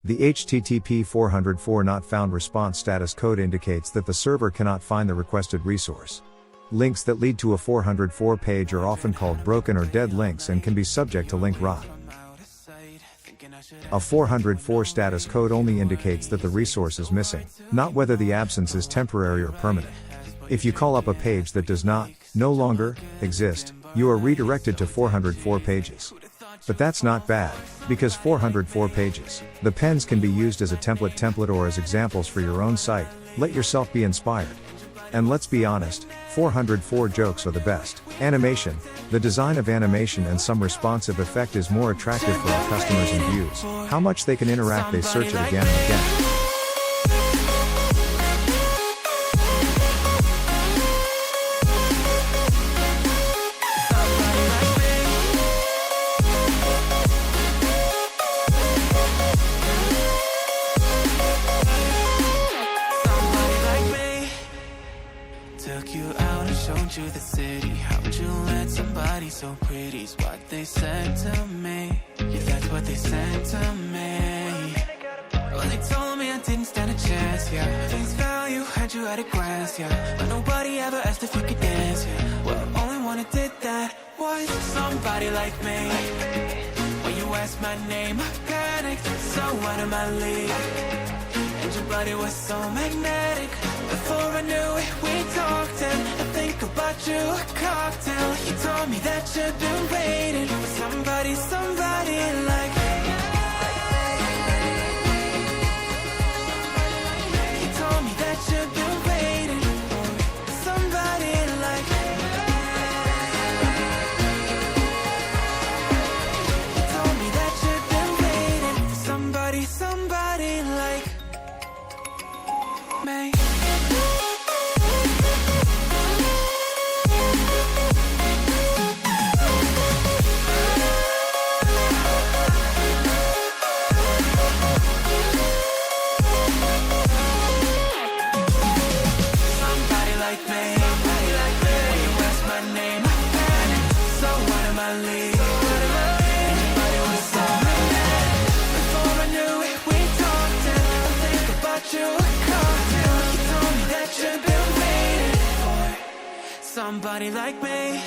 The HTTP 404 not found response status code indicates that the server cannot find the requested resource. Links that lead to a 404 page are often called broken or dead links and can be subject to link rot. A 404 status code only indicates that the resource is missing, not whether the absence is temporary or permanent. If you call up a page that does not, no longer, exist, you are redirected to 404 pages. But that's not bad, because 404 pages. The pens can be used as a template or as examples for your own site. Let yourself be inspired. And let's be honest, 404 jokes are the best. Animation. The design of animation and some responsive effect is more attractive for our customers and views. How much they can interact, they search it again and again. Took you out and showed you the city. How would you let somebody so pretty's what they said to me? Yeah, that's what they said to me. Well, they told me I didn't stand a chance, yeah. Face value, had you at a glance, yeah. But nobody ever asked if you could dance, yeah. Well, only one who did that was somebody like me. When you asked my name, I panicked, so out of my league. And your body was so magnetic. Before I knew it, we talked and I think about you, a cocktail. You told me that you've been waiting for somebody like me. You told me that you've been waiting for somebody like me. You told me that you've been waiting for somebody like me. Somebody like me.